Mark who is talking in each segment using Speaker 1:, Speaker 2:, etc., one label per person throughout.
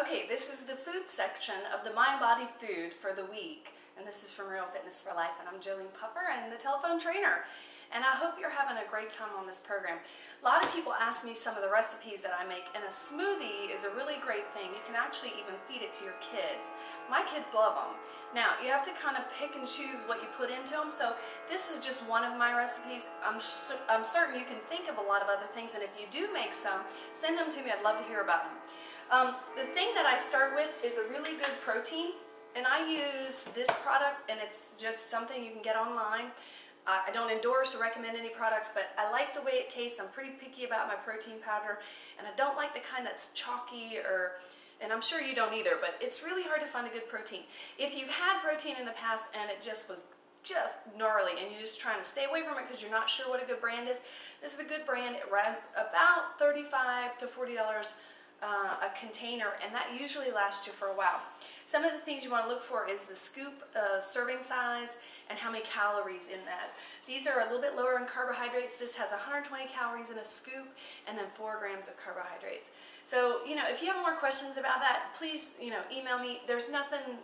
Speaker 1: Okay, this is the food section of the My Body Food for the week. And this is from Real Fitness for Life. And I'm Jolene Puffer and the telephone trainer. And I hope you're having a great time on this program. A lot of people ask me some of the recipes that I make, and a smoothie is a really great thing. You can actually even feed it to your kids. My kids love them. Now, you have to kind of pick and choose what you put into them. So this is just one of my recipes. I'm certain you can think of a lot of other things, and if you do make some, send them to me. I'd love to hear about them. The thing that I start with is a really good protein, and I use this product, and it's just something you can get online. I don't endorse or recommend any products, but I like the way it tastes. I'm pretty picky about my protein powder, and I don't like the kind that's chalky, and I'm sure you don't either, but it's really hard to find a good protein. If you've had protein in the past and it just was gnarly and you're just trying to stay away from it because you're not sure what a good brand is, this is a good brand. It runs about $35 to $40 a container, and that usually lasts you for a while. Some of the things you want to look for is the scoop serving size and how many calories in that. These are a little bit lower in carbohydrates. This has 120 calories in a scoop and then 4 grams of carbohydrates. So, if you have more questions about that, please, email me. There's nothing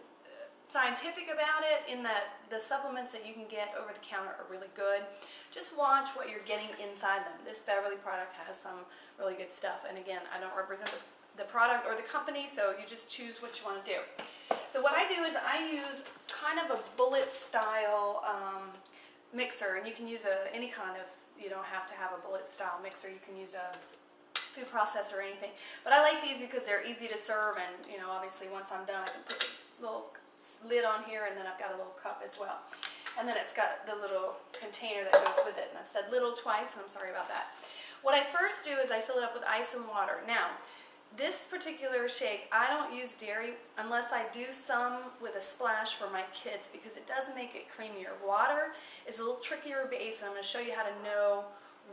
Speaker 1: scientific about it in that the supplements that you can get over the counter are really good. Just watch what you're getting inside them. This Beverly product has some really good stuff, and again, I don't represent the product or the company, so you just choose what you want to do. So what I do is I use kind of a bullet style mixer, and you can use any kind of, you don't have to have a bullet style mixer, you can use a food processor or anything, but I like these because they're easy to serve, and obviously once I'm done I can put a little lid on here, and then I've got a little cup as well, and then it's got the little container that goes with it, and I've said little twice, and I'm sorry about that. What I first do is I fill it up with ice and water. Now, this particular shake, I don't use dairy unless I do some with a splash for my kids, because it does make it creamier. Water is a little trickier base, and I'm going to show you how to know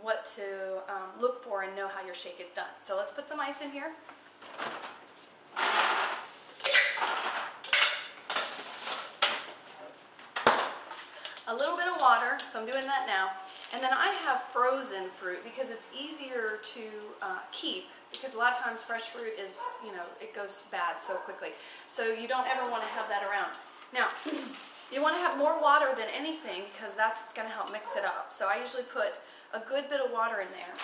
Speaker 1: what to look for and know how your shake is done. So let's put some ice in here. A little bit of water, so I'm doing that now. And then I have frozen fruit because it's easier to keep, because a lot of times fresh fruit is, it goes bad so quickly. So you don't ever want to have that around. Now, you want to have more water than anything because that's going to help mix it up. So I usually put a good bit of water in there.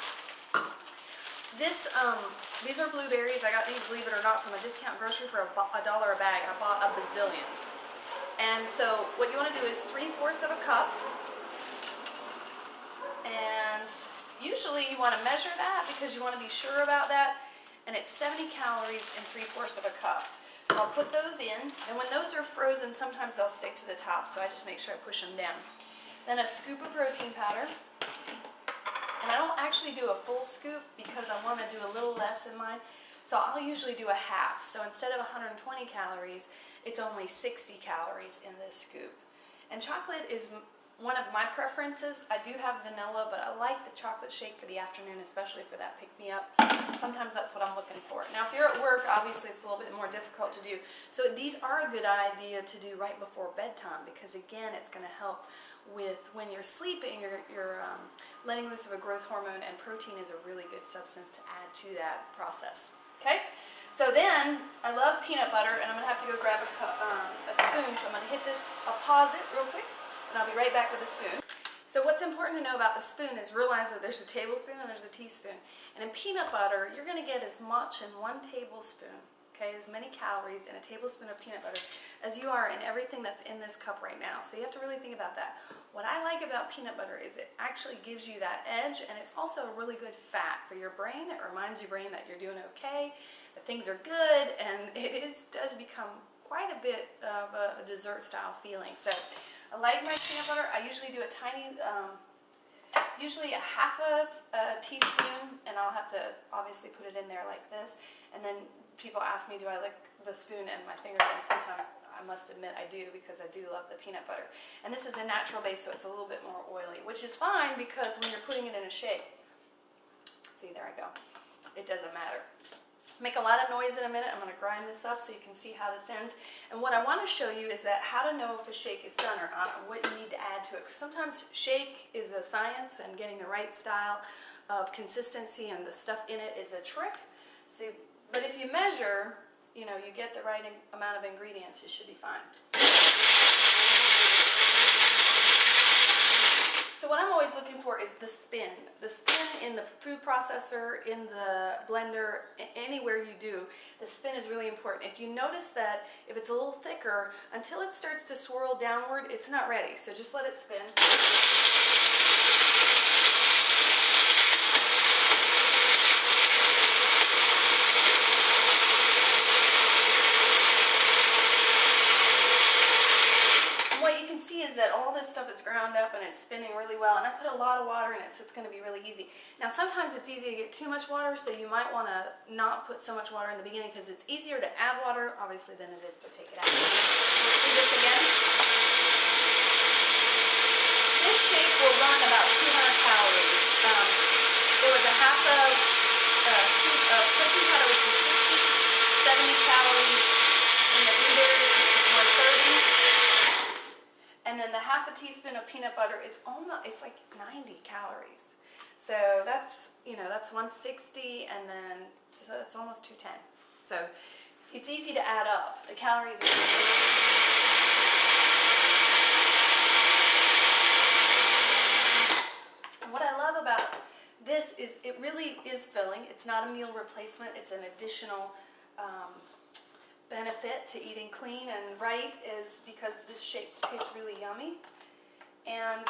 Speaker 1: These are blueberries. I got these, believe it or not, from a discount grocery for $1 a bag. I bought a bazillion. And so what you want to do is 3/4 of a cup, and usually you want to measure that because you want to be sure about that, and it's 70 calories in 3/4 of a cup. So I'll put those in, and when those are frozen, sometimes they'll stick to the top, so I just make sure I push them down. Then a scoop of protein powder, and I don't actually do a full scoop because I want to do a little less in mine. So I'll usually do a half. So instead of 120 calories, it's only 60 calories in this scoop. And chocolate is one of my preferences. I do have vanilla, but I like the chocolate shake for the afternoon, especially for that pick-me-up. Sometimes that's what I'm looking for. Now, if you're at work, obviously it's a little bit more difficult to do. So these are a good idea to do right before bedtime, because again, it's going to help with when you're sleeping, you're letting loose of a growth hormone, and protein is a really good substance to add to that process. Okay, so then I love peanut butter, and I'm going to have to go grab a spoon, so I'm going to hit this. I'll pause it real quick, and I'll be right back with a spoon. So what's important to know about the spoon is realize that there's a tablespoon and there's a teaspoon. And in peanut butter, you're going to get as much in 1 tablespoon, okay, as many calories in a tablespoon of peanut butter as you are in everything that's in this cup right now. So you have to really think about that. What I like about peanut butter is it actually gives you that edge, and it's also a really good fat for your brain. It reminds your brain that you're doing okay, that things are good, and it does become quite a bit of a dessert style feeling. So I like my peanut butter. I usually do a tiny, usually a half of a teaspoon, and I'll have to obviously put it in there like this. And then people ask me, do I lick the spoon and my fingers? And sometimes I must admit I do, because I do love the peanut butter. And this is a natural base, so it's a little bit more oily, which is fine because when you're putting it in a shake, see, there I go, it doesn't matter. Make a lot of noise in a minute. I'm going to grind this up so you can see how this ends. And what I want to show you is that how to know if a shake is done or not, what you need to add to it. Because sometimes shake is a science, and getting the right style of consistency and the stuff in it is a trick. So, but if you measure you get the right amount of ingredients, you should be fine. So what I'm always looking for is the spin. The spin in the food processor, in the blender, anywhere you do, the spin is really important. If you notice that if it's a little thicker, until it starts to swirl downward, it's not ready. So just let it spin. Is that all this stuff is ground up and it's spinning really well, and I put a lot of water in it, so it's going to be really easy. Now sometimes it's easy to get too much water, so you might want to not put so much water in the beginning, because it's easier to add water obviously than it is to take it out. Let's do this again. This shake will run about 200 calories. There was a half a scoop of cooking powder, which is 60, 70 calories, and the blueberries, which is 130. And then the half a teaspoon of peanut butter is it's like 90 calories. So that's, that's 160, and then so it's almost 210. So it's easy to add up. The calories are and what I love about this is it really is filling. It's not a meal replacement. It's an additional benefit to eating clean and right, is because this shake tastes really yummy. And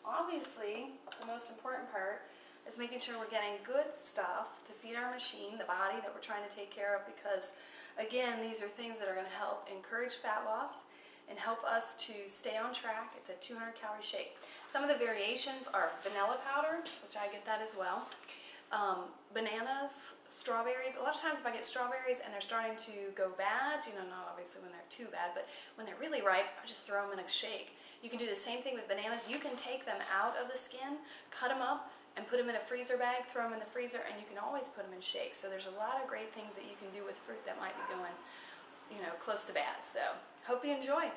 Speaker 1: obviously the most important part is making sure we're getting good stuff to feed our machine, the body that we're trying to take care of, because again, these are things that are going to help encourage fat loss and help us to stay on track. It's a 200 calorie shake. Some of the variations are vanilla powder, which I get that as well. Bananas, strawberries. A lot of times if I get strawberries and they're starting to go bad, not obviously when they're too bad, but when they're really ripe, I just throw them in a shake. You can do the same thing with bananas. You can take them out of the skin, cut them up, and put them in a freezer bag, throw them in the freezer, and you can always put them in shakes. So there's a lot of great things that you can do with fruit that might be going, close to bad. So hope you enjoy.